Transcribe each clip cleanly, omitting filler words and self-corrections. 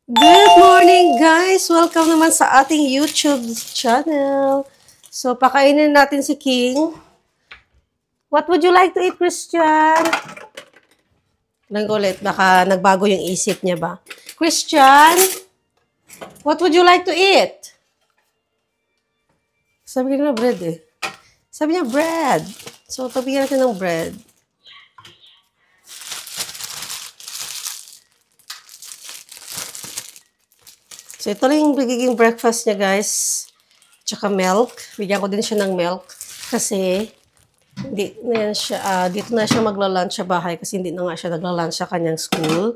Good morning, guys! Welcome naman sa ating YouTube channel. So, pakainin natin si King. What would you like to eat, Christian? Lang ulit, baka nagbago yung isip niya ba? Christian, what would you like to eat? Sabi niya na bread eh. Sabi niya bread. So, pabigyan natin ng bread. So, ito lang yung magiging breakfast niya, guys. Tsaka milk. Bigyan ko din siya ng milk. Kasi, dito na siya magla-lunch sa bahay kasi hindi na nga siya nagla-lunch sa kanyang school.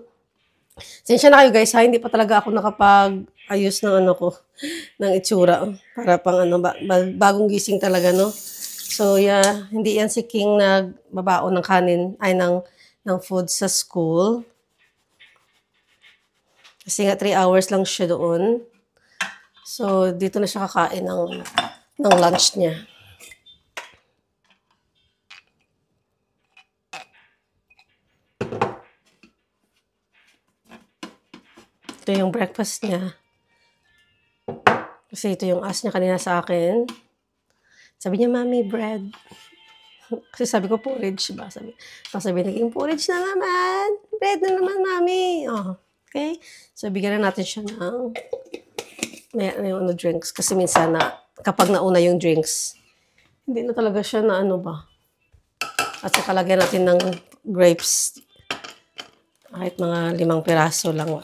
Sensya na kayo, guys, ha? Hindi pa talaga ako nakapag-ayos ng ng itsura. Para pang bagong gising talaga, no? So, yeah, hindi yan si King nagbabaon ng kanin, ng food sa school. Kasi nga 3 hours lang siya doon. So, dito na siya kakain ng lunch niya. Ito yung breakfast niya. Kasi ito yung ask niya kanina sa akin. Sabi niya, Mommy, bread. Kasi sabi ko, porridge ba? Sabi naging porridge na naman. Bread na naman, Mommy. Oh, okay? So, bigyan na natin siya ng yung drinks. Kasi minsan kapag nauna yung drinks, hindi na talaga siya na At saka lagyan natin ng grapes. Kahit mga 5 piraso lang.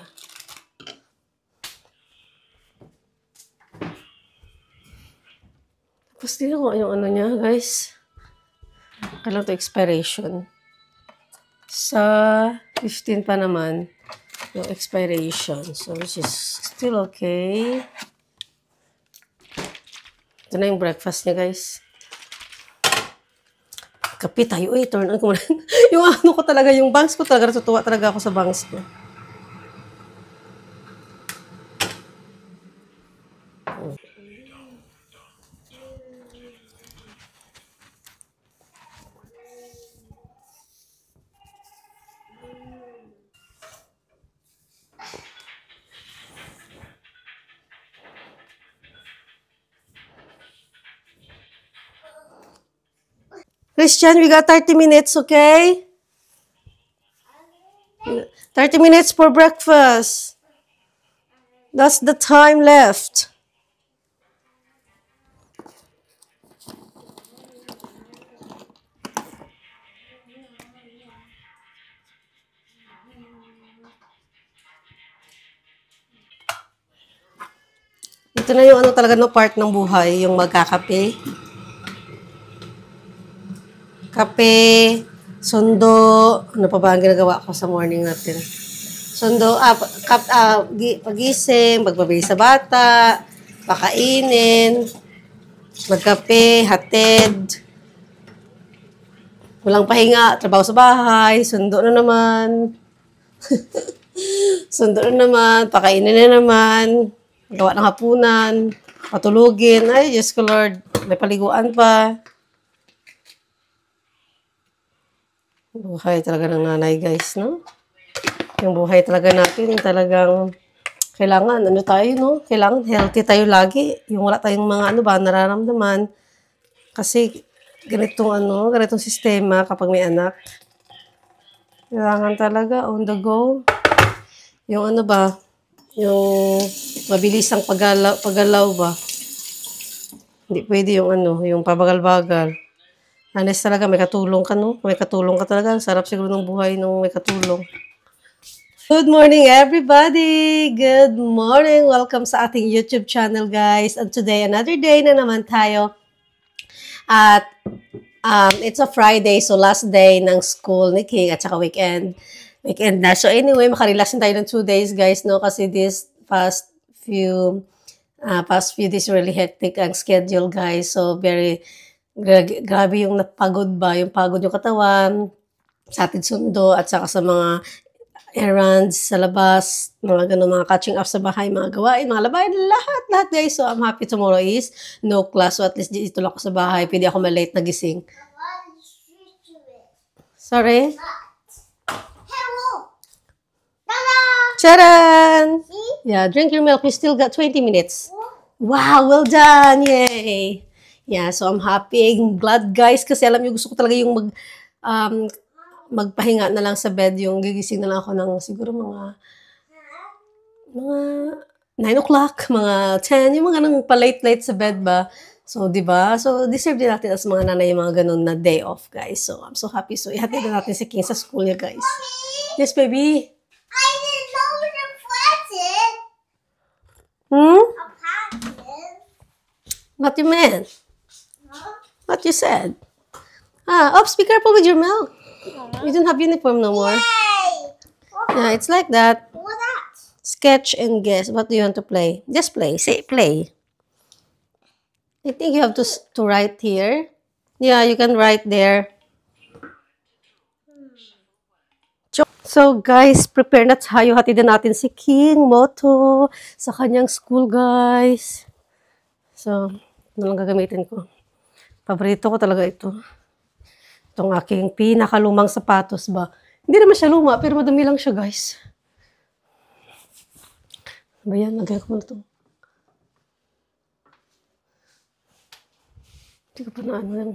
Tapos din ako yung niya, guys. Kailan to expiration? Sa 15 pa naman yung expiration. So, which is still okay. Ito na yung breakfast niya, guys. Kape tayo. Turn on ko muna. Yung ko talaga, yung bangs ko talaga, natutuwa talaga ako sa bangs ko. Christian, we got 30 minutes, okay? 30 minutes for breakfast. That's the time left. Ito na yung talaga part ng buhay, yung magkakape. Kape, sundo, ano pa ba ang ginagawa ko sa morning natin? Sundo, pagising, magbabay sa bata, pakainin, magkape, hatid, walang pahinga, trabaho sa bahay, sundo na naman. Sundo na naman, pakainin na naman, gawa ng hapunan, patulugin. Ay, Diyos ko Lord, may paliguan pa. Buhay talaga ng nanay, guys, no? Yung buhay talaga natin, talagang kailangan, tayo, no? Kailangan healthy tayo lagi. Yung wala tayong mga, nararamdaman. Kasi, ganitong sistema kapag may anak. Kailangan talaga, on the go. Yung yung mabilis ang paggalaw ba? Hindi pwede yung pabagal-bagal. Honest talaga, may katulong ka, no? May katulong ka talaga. Sarap siguro ng buhay nung may katulong. Good morning, everybody! Good morning! Welcome sa ating YouTube channel, guys. And today, another day na naman tayo. At it's a Friday, so last day ng school ni King at saka weekend. Weekend na. So anyway, makarelax tayo ng 2 days, guys, no? Kasi this past few days really hectic ang schedule, guys. So grabe yung napagod ba, yung pagod yung katawan, sa atin sundo, at saka sa mga errands sa labas, mga mga catching up sa bahay, mga gawain, mga labahin, lahat, guys. So, I'm happy tomorrow is no class. So, at least dito lang ako sa bahay. Pwede ako malate na gising. Sorry? Hello! Charan! See? Yeah, drink your milk. You still got 20 minutes. Wow, well done. Yay. Yeah, so I'm happy. I'm glad, guys, kasi alam niyo, gusto ko talaga yung um, magpahinga na lang sa bed. Yung gigising na lang ako ng siguro mga 9 o'clock, mga 10, yung mga nang pa-late-late sa bed ba. So, di ba? So, deserve din natin as mga nanay yung mga ganun na day off, guys. So, I'm so happy. So, ihatid na natin si King sa school niya, guys. Yes, baby? I didn't know the present. Hmm? A packet. What you meant? Huh? What you said? Oops, be careful with your milk. You don't have uniform no more. Yay! Yeah, it's like that. What that? Sketch and guess. What do you want to play? Just play. Say play. I think you have to write here. Yeah, you can write there. So guys, prepare na tayo. Hatid na natin si King Moto sa kanyang school, guys. So, ano lang gagamitin ko? Paborito ko talaga ito. Itong aking pinakalumang sapatos ba. Hindi naman siya luma, pero madumi lang siya, guys. Ba yan? Lagyan ko muna ito. Hindi ko pa na ano yan.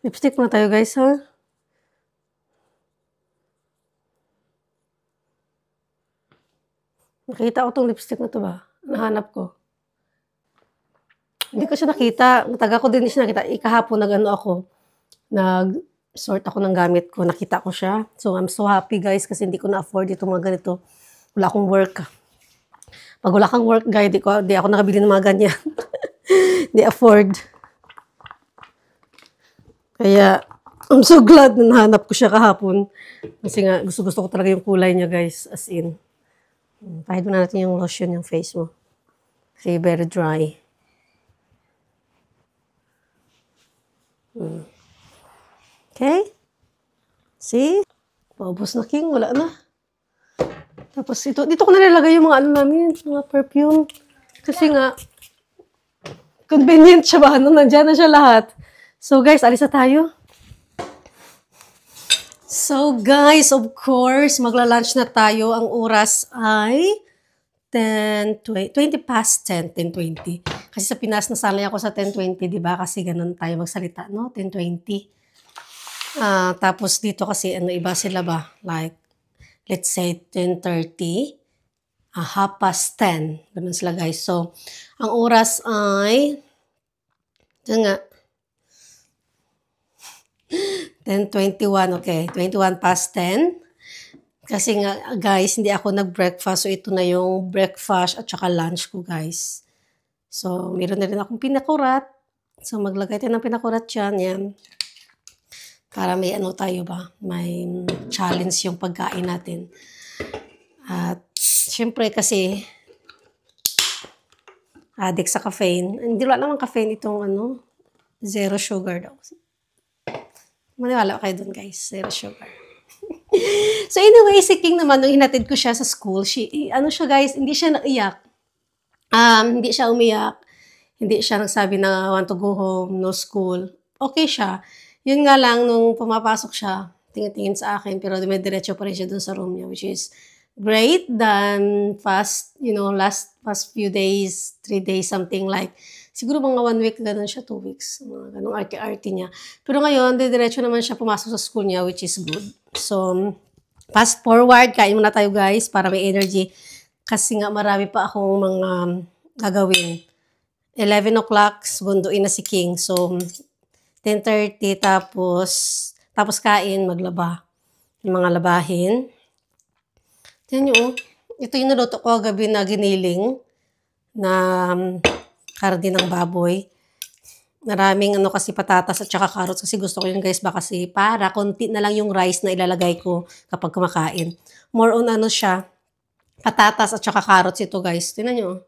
Lipstick muna tayo, guys, ha? Nakita ko tong lipstick na to ba? Nahanap ko. Hindi ko siya nakita. Mataga ko din siya nakita. Ikahapon nag-ano ako. Nag-sort ako ng gamit ko. Nakita ko siya. So, I'm so happy, guys, kasi hindi ko na-afford itong mga ganito. Wala akong work. Pag wala kang work, guys, di ako nakabili ng mga ganyan. Di afford. Kaya, I'm so glad na nahanap ko siya kahapon. Kasi nga, gusto-gusto ko talaga yung kulay niya, guys. As in. Pahid mo na natin yung lotion yung face mo. Kasi very dry. Okay? See? Paubos na, King. Wala na. Tapos ito, dito ko nalalagay yung mga ano namin, mga perfume. Kasi nga, convenient siya ba? Nandiyan na siya lahat. So guys, alis na tayo. So guys, of course, magla-lunch na tayo. Ang oras ay 20 past 10, 10:20. Kasi sa Pinas, nasanay ako sa 10:20, di ba? Kasi ganun tayo magsalita, no? 10:20. Tapos dito kasi, iba sila ba? Like, let's say 10:30. 10:30. Ganun sila, guys. So, ang oras ay, ito nga, 10:21, okay. 21 past 10. Kasi nga, guys, hindi ako nag-breakfast. So, ito na yung breakfast at saka lunch ko, guys. So, meron na rin akong pinakurat. So, maglagay tayo ng pinakurat dyan. Yan. Para may ano tayo ba? May challenge yung pagkain natin. At, syempre kasi, addict sa caffeine. Hindi wala naman caffeine itong zero sugar daw. Maniwala kayo dun, guys. Zero sugar. So anyway, si King naman, nung hinatid ko siya sa school, siya guys, hindi siya naiyak. Hindi siya umiyak. Hindi siya nagsabi na want to go home, no school. Okay siya. Yun nga lang, nung pumapasok siya, tingin-tingin sa akin, pero dumidiretso pa rin siya dun sa room niya, which is great than past few days, 3 days, something like, siguro mga 1 week, ganun siya, 2 weeks, mga ganung arte-arte niya. Pero ngayon, diretso naman siya pumasok sa school niya, which is good. So, fast forward, kain muna tayo, guys, para may energy. Kasi nga, marami pa akong mga gagawin. 11 o'clock, bunduin na si King. So, 10:30, tapos kain, maglaba. Yung mga labahin. Tignan nyo, ito yung naluto ko gabi na giniling na karne ng baboy. Maraming kasi patatas at saka carrots kasi gusto ko yun, guys, ba kasi para konti na lang yung rice na ilalagay ko kapag kumakain. More on siya, patatas at saka carrots ito, guys. Tingnan nyo.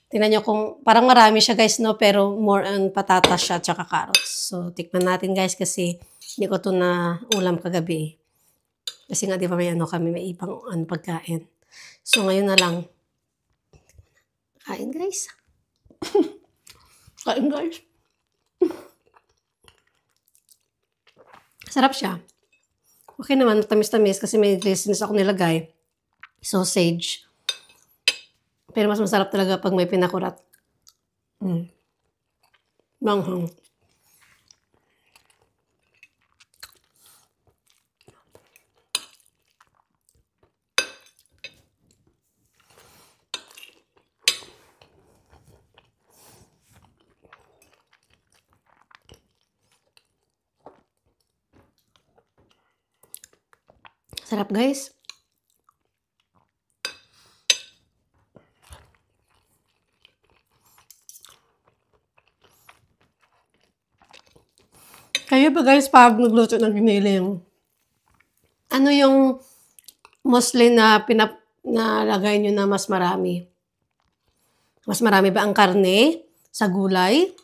Tingnan nyo kung parang marami siya, guys, no, pero more on patatas siya at saka carrots. So tikman natin, guys, kasi hindi ko to na ulam kagabi. Kasi nga, di ba may kami, may ibang pagkain. So, ngayon na lang. Kain, guys. Kain, guys. Sarap siya. Okay naman, tamis-tamis kasi may dressings ako nilagay. Sausage. Pero mas masarap talaga pag may pinakurat. Manghang. Sarap, guys. Kayo ba, guys, pag nagluto ng giniling, ano yung mostly na nalagay nyo na mas marami? Mas marami ba ang karne sa gulay?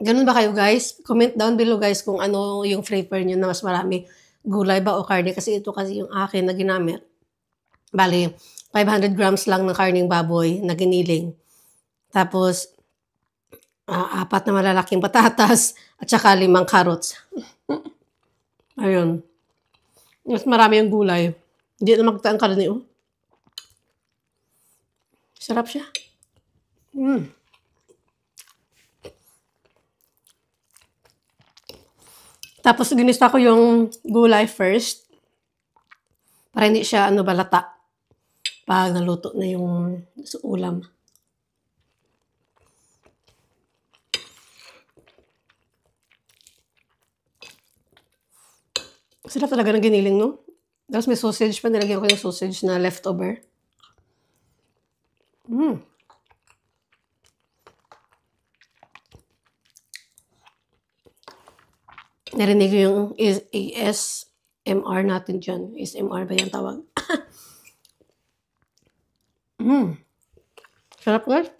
Ganun ba kayo, guys? Comment down below, guys, kung ano yung flavor nyo na mas marami. Gulay ba o karne? Kasi ito kasi yung akin na ginamit. Bali, 500 grams lang ng karning baboy na giniling. Tapos, 4 na malalaking patatas at saka 5 carrots. Ayun. Mas marami yung gulay. Hindi na magta ang karne, oh. Sarap siya. Tapos, ginista ko yung gulay first. Para hindi siya, balata. Pag naluto na yung ulam. Sarap talaga ng giniling, no? Tapos may sausage pa. Nilagyan ko yung sausage na leftover. Narinig ko yung ASMR natin dyan. ASMR ba yung tawag? Sarap, guys.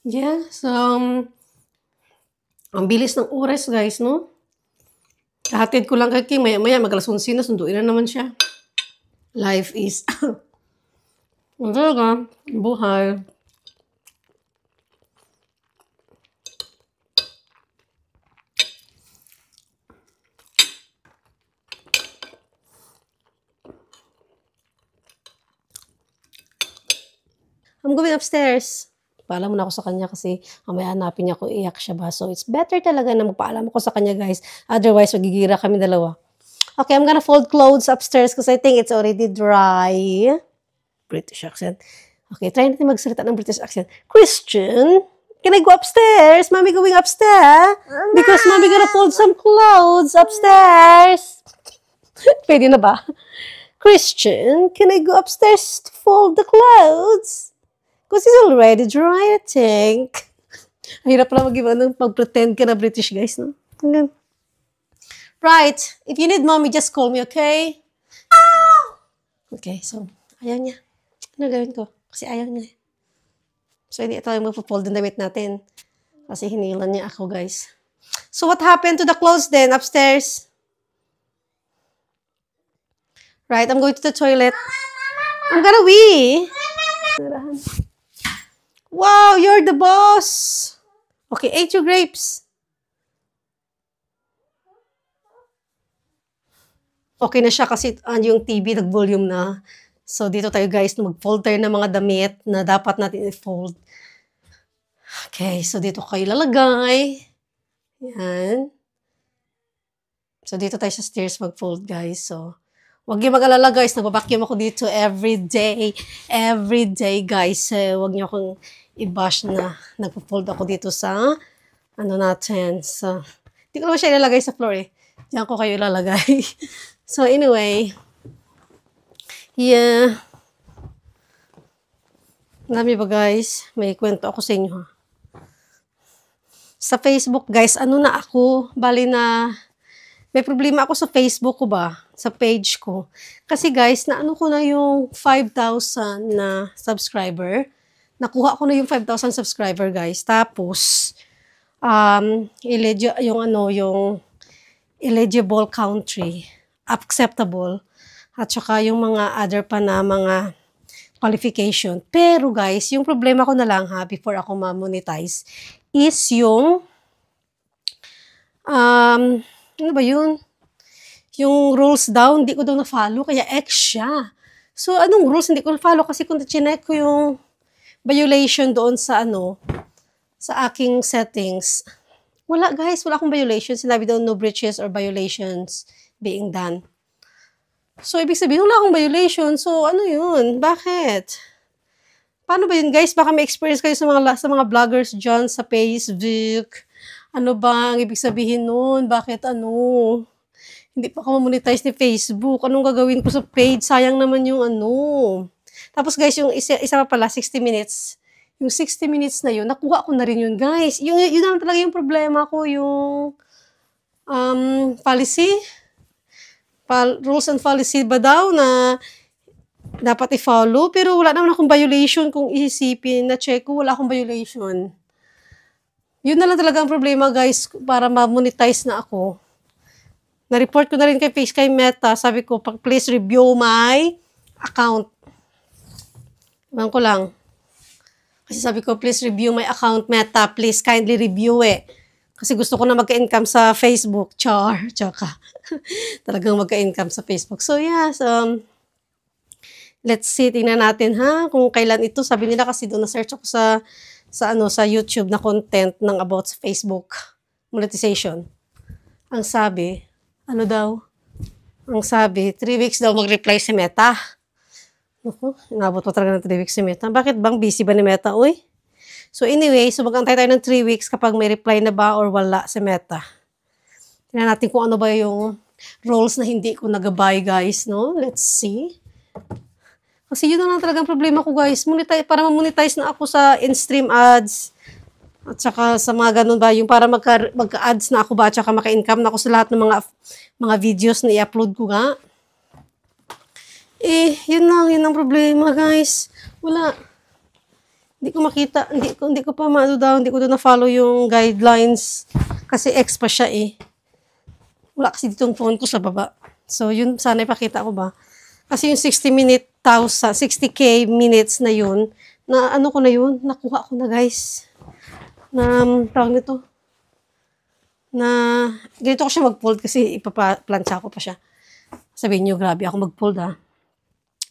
Yeah, so, ang bilis ng oras, guys, no? Kahatid ko lang kay King, maya-maya, mag-alas 11 na, sunduin na naman siya. Life is, ang talaga, buhay. I'm going upstairs. Paalam muna ako sa kanya kasi mamaya hanapin niya kung iyak siya ba. So, it's better talaga na magpaalam ako sa kanya, guys. Otherwise, magigira kami dalawa. Okay, I'm gonna fold clothes upstairs because I think it's already dry. British accent. Okay, try natin magsalita ng British accent. Christian, can I go upstairs? Mommy going upstairs? Because Mommy gonna fold some clothes upstairs. Pwede na ba? Christian, can I go upstairs to fold the clothes? Because it's already dry, I think. Hirap pala mag-pretend ka na British, guys, no? Hanggang. Right. If you need Mommy, just call me, okay? Okay, so, ayaw niya. Ano gawin ko? Kasi ayaw niya. So, hindi tayo magpo-fold ng damit natin. Kasi hinilan niya ako, guys. So, what happened to the clothes then upstairs? Right, I'm going to the toilet. I'm gonna wee. Wow, you're the boss. Okay, ate your grapes. Okay na siya kasi yung TV nag-volume na. So, dito tayo, guys, mag-fold tayo ng mga damit na dapat natin i-fold. Okay, so dito kayo lalagay. Yan. So, dito tayo sa stairs mag-fold, guys. So, huwag niyo mag-alala, guys. Nagbabacuum ako dito every day. Every day, guys. Huwag niyo akong i-bash na nagpo-fold ako dito sa natin. So, hindi ko naman siya ilalagay sa floor, eh. Diyan ko kayo ilalagay. So, anyway. Yeah. Dami ba, guys? May kwento ako sa inyo, ha? Sa Facebook, guys, na ako? Bali na may problema ako sa Facebook ko ba? Sa page ko. Kasi, guys, ko na yung 5,000 na subscriber. Nakuha ko na yung 5,000 subscriber, guys. Tapos, yung eligible country, acceptable, at saka yung mga other pa na mga qualification. Pero guys, yung problema ko na lang ha, before ako ma-monetize, is yung, ano ba yun? Yung rules daw, hindi ko daw na-follow, kaya X siya. So, anong rules? Hindi ko na-follow kasi kung chinek ko yung violation doon sa sa aking settings. Wala guys, wala akong violation. Sinabi daw no breaches or violations being done. So, ibig sabihin, wala akong violation. So, ano yun? Bakit? Paano ba yun guys? Baka may experience kayo sa mga vloggers dyan sa Facebook. Ano ba ang ibig sabihin nun? Bakit hindi pa ako monetize ni Facebook. Anong gagawin ko sa page? Sayang naman yung Tapos guys, yung isa pa pala, 60 minutes. Yung 60 minutes na yun, nakuha ko na rin yun, guys. Yun naman talaga yung problema ko, yung policy. Rules and policy ba daw na dapat i-follow? Pero wala naman akong violation kung isipin. Na-check ko, wala akong violation. Yun na lang talaga ang problema, guys, para ma-monetize na ako. Na-report ko na rin kay Meta. Sabi ko, please review my account. Ewan ko lang. Kasi sabi ko, please review my account, Meta. Please kindly review it. Kasi gusto ko na magka-income sa Facebook. Tsaka. Talagang magka-income sa Facebook. So, yeah. So, let's see. Tingnan natin, ha? Kung kailan ito. Sabi nila kasi doon na-search ako sa YouTube na content ng about sa Facebook monetization. Ang sabi, Ang sabi, 3 weeks daw mag-reply si Meta. Naku, inabot pa talaga ng 3 weeks si Meta. Bakit bang busy ba ni Meta, uy? So anyway, mag-antay tayo ng 3 weeks kapag may reply na ba or wala si Meta. Tingnan natin kung ano ba yung roles na hindi ko nagabay, guys, no? Let's see. Kasi yun na lang talagang problema ko, guys. Para ma-monetize na ako sa in-stream ads. At saka sa mga ganun ba, yung para magka-ads na ako ba, at saka maka-income na ako sa lahat ng mga videos na i-upload ko nga. Yun ang problema, guys. Wala. Hindi ko makita, hindi ko pa hindi ko na-follow yung guidelines. Kasi X pa siya Wala kasi dito yung phone ko sa baba. So, yun, sana ipakita ko ba. Kasi yung 60K minutes na yun, ko na yun, nakuha ko na, guys. Tawag nito, ganito ko siya mag-fold kasi ipaplansya ko pa siya. Sabihin nyo, grabe ako mag-fold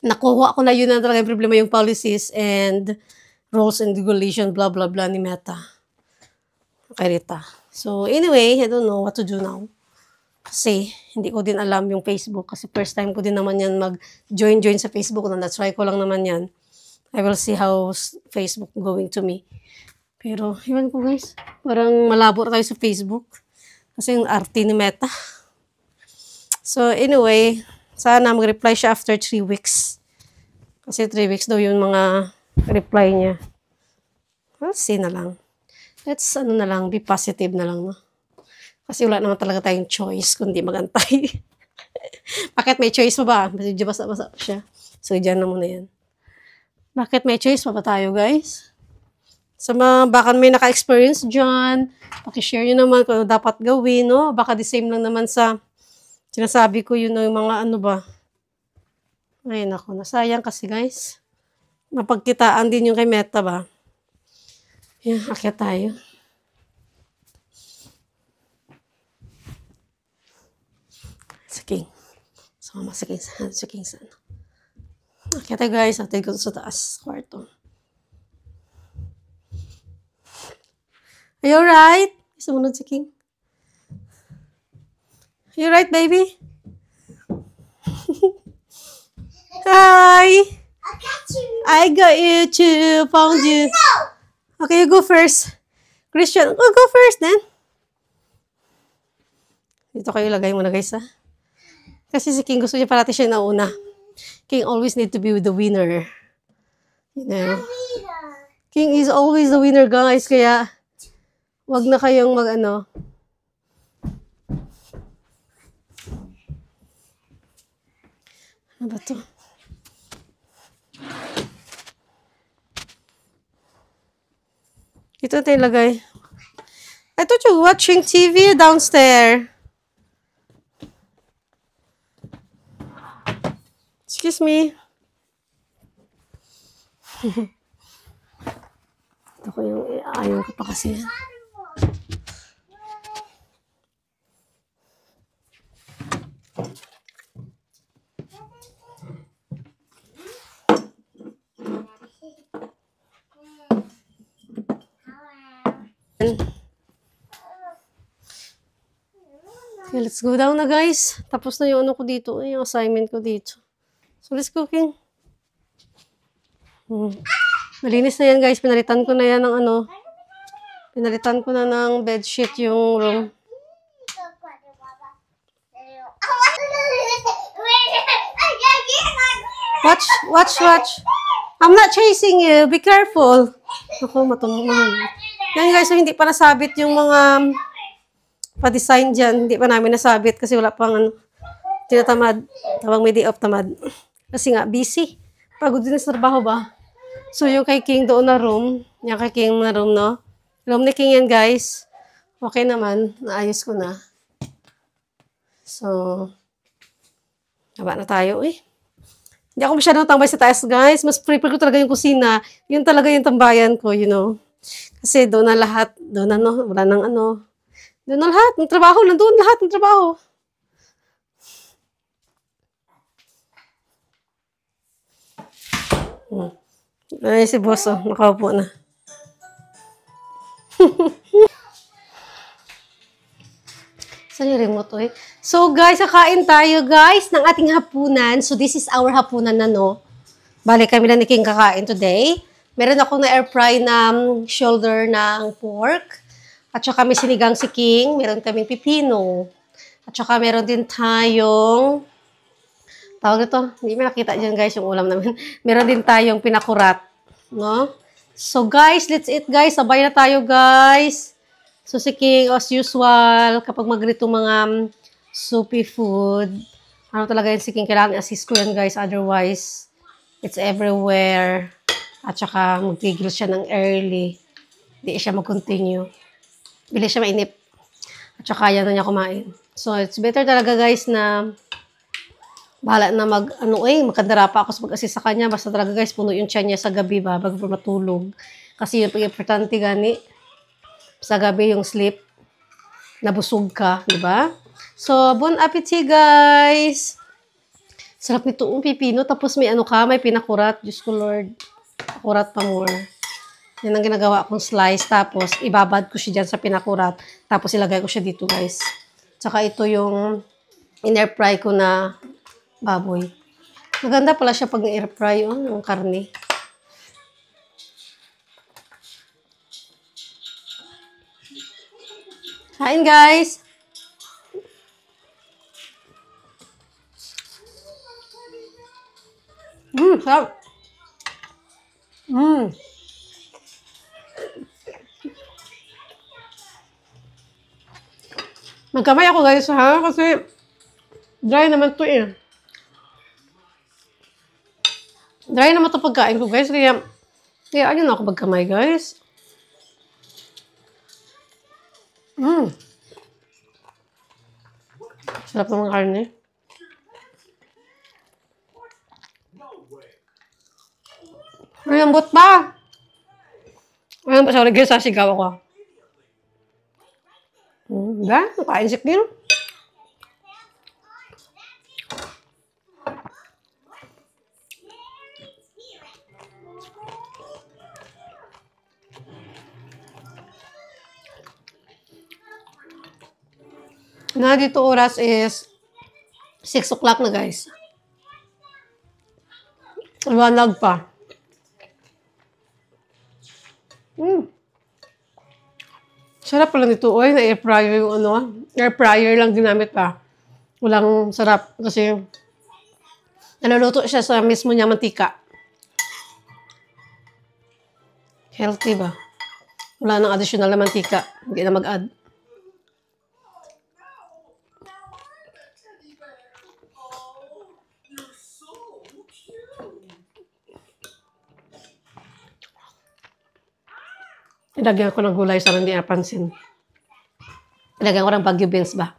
Nakuha ko na yun na talaga yung problema yung policies and rules and regulation, blah, blah, blah ni Meta. Kay Rita. So, anyway, I don't know what to do now. Kasi, hindi ko din alam yung Facebook kasi first time ko din naman yan mag-join sa Facebook. Na-try ko lang naman yan. I will see how Facebook going to me. Pero, iwan ko guys, parang malabo tayo sa Facebook. Kasi yung arte ni Meta. So, anyway, sana mag-reply siya after 3 weeks. Kasi 3 weeks daw yung mga reply niya. We'll see na lang. Let's, be positive na lang, no? Kasi wala naman talaga tayong choice kundi magantay. Bakit may choice pa ba? Medyo basa-basa siya. So, dyan na muna yan. Bakit may choice pa ba tayo, guys? Sa baka may naka-experience dyan, pakishare nyo naman kung ano dapat gawin, no? Baka the same lang naman sa sinasabi ko yun, no, yung mga ba. Ay, naku, nasayang kasi, guys. Mapagkitaan din yung kay Meta ba? Yan, akyat tayo. Sige. So, masiking sa Akyat tayo, guys. Atin ko sa taas, kwarto. Are you alright? Sumunod si King. Are you alright, baby? Hi! I got you too. Found you. No! Okay, you go first. Christian, go first then. Dito kayo ilagay muna, guys, ha? Kasi si King gusto niya parati siya nauna. King always need to be with the winner. You know? King is always the winner, guys. Kaya, wag na kayong Ano ba to? Ito tayo lagay. I thought you were watching TV downstairs. Excuse me. Ito ko yung ayaw ko pa kasi. Okay, let's go down na guys. Tapos na yung ano ko dito, yung assignment ko dito. So let's cooking. Malinis na yan guys. Pinalitan ko na yan ng ano. Pinalitan ko na ng bedsheet yung room. Watch. I'm not chasing you. Be careful. Ako, matulungan. Yan guys, so hindi pa nasabit yung mga pa-design dyan. Hindi pa namin nasabit kasi wala pang ano, tinatamad. Tawag may day off tamad. Kasi nga, busy. Pagod din sa trabaho ba? So, yung kay King doon na room. Yung kay King na room, no? Room ni King yan, guys. Okay naman. Naayos ko na. So, haba na tayo, eh. Hindi ako masyadong tambay sa taas, guys. Mas prefer ko talaga yung kusina. Yun talaga yung tambayan ko, you know. Kasi doon na lahat. Doon na, no? Wala nang ano. Doon na lahat. Ng trabaho. Nandun lahat ng trabaho. Ay, si boss, oh. Nakaupo na. Saan yung remote, eh? So, guys, kakain tayo, guys, ng ating hapunan. So, this is our hapunan na, no? Balik kami lang ni King kakain today. Meron ako na air fry na shoulder ng pork. At saka may sinigang si King. Meron kaming pipino. At saka meron din tayong... Tawag ito. Hindi mo nakita dyan, guys, yung ulam namin. Meron din tayong pinakurat. No? So, guys, let's eat, guys. Sabay na tayo, guys. So, si King, as usual, kapag mag-rito mga soupy food, ano talaga yun si King, kailangan assist ko yan, guys. Otherwise, it's everywhere. At saka, magtigil siya ng early. Hindi siya mag-continue. Bili siya mainip. At saka, yan na niya kumain. So, it's better talaga, guys, na bahala na magkandara pa ako sa mag-assist sa kanya. Basta talaga, guys, puno yung tiyan niya sa gabi ba, bago matulog. Kasi yun, pag-importante gani, sa gabi yung sleep, nabusog ka, di ba? So, bon appetit, guys! Sarap nito yung pipino, tapos may ano ka, may pinakurat. Diyos ko, Lord. Kurat pa more. Yan ang ginagawa kong slice, tapos ibabad ko siya dyan sa pinakurat, tapos ilagay ko siya dito, guys. Tsaka ito yung in-air fry ko na baboy. Maganda pala siya pag na-air fry, oh, yung karne. Kain, guys! Sarap! Magkamay ako, guys, ha? Kasi dry naman to, eh. Dry naman to pagkain ko, guys. Kaya ayun ako magkamay, guys. Sarap ng mga karne. Malambot pa! Ayan pa, sorry guys, sasigaw ako. Diba? Kain si King. Na dito oras is 6 o'clock na, guys. Liwanag pa. Sarap pala nito. Oy, na air fryer yung ano. Air fryer lang ginamit pa. Walang sarap kasi naluluto siya sa mismo niya mantika. Healthy ba? Wala nang additional na mantika. Hindi na mag-add. Ilagyan ko ng gulay sa hindi napansin. Lagyan ko ng Baguio beans ba?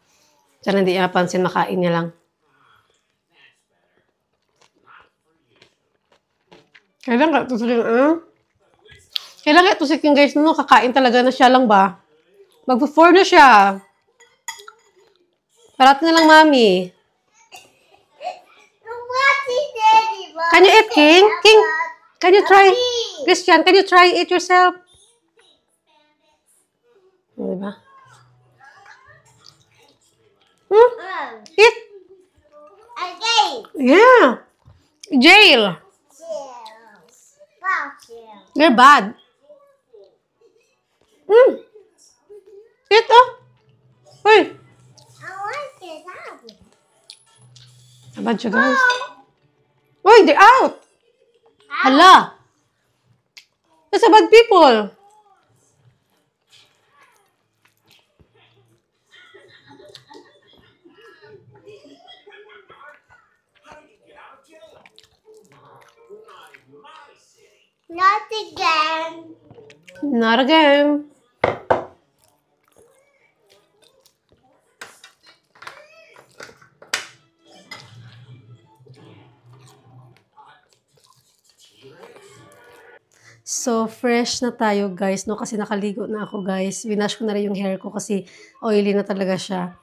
Sana hindi niya pansin, makain niya lang. Kailan ka ito Kailan ka ito guys, no? Kakain talaga na siya lang ba? Mag-4 na siya. Parating na lang, mami. What is Daddy? Can you eat, King? King, can you try? Christian, can you try it yourself? Diba? Eat. Okay. Yeah. Jail. You're bad. Eat, oh. Uy. I want it out. Bad siya, guys. Uy, they're out. Hala. That's a bad people. Not again. Not again. So, fresh na tayo, guys, no? Kasi nakaligo na ako, guys. Winash ko na rin yung hair ko kasi oily na talaga siya.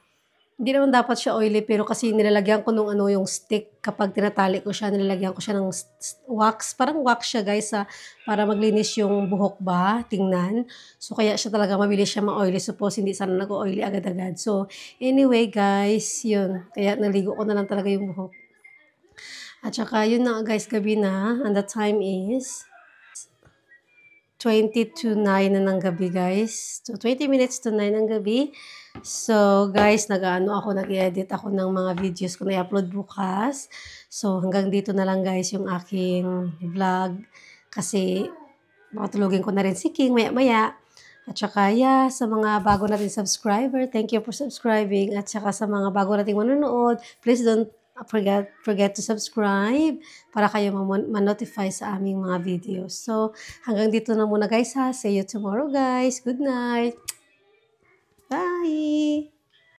Hindi naman dapat siya oily, pero kasi nilalagyan ko nung yung stick. Kapag tinatali ko siya, nilalagyan ko siya ng wax. Parang wax siya, guys, para maglinis yung buhok ba? Tingnan. So, kaya siya talaga mabilis siya ma-oily. Suppose, hindi sana nag-oily agad-agad. So, anyway, guys, yun. Kaya naligo ko na lang talaga yung buhok. At saka, yun na, guys, gabi na. And the time is 20 to 9 na ng gabi, guys. So, 20 minutes to 9 ng gabi. So, guys, nag-edit ako ng mga videos ko na i-upload bukas. So, hanggang dito na lang, guys, yung aking vlog. Kasi, makatulogin ko na rin si King maya-maya. At saka, yeah, sa mga bago nating subscriber, thank you for subscribing. At saka sa mga bago nating manonood, please don't forget to subscribe para kayo ma-notify sa aming mga videos. So, hanggang dito na muna, guys, ha. See you tomorrow, guys. Good night. Bye!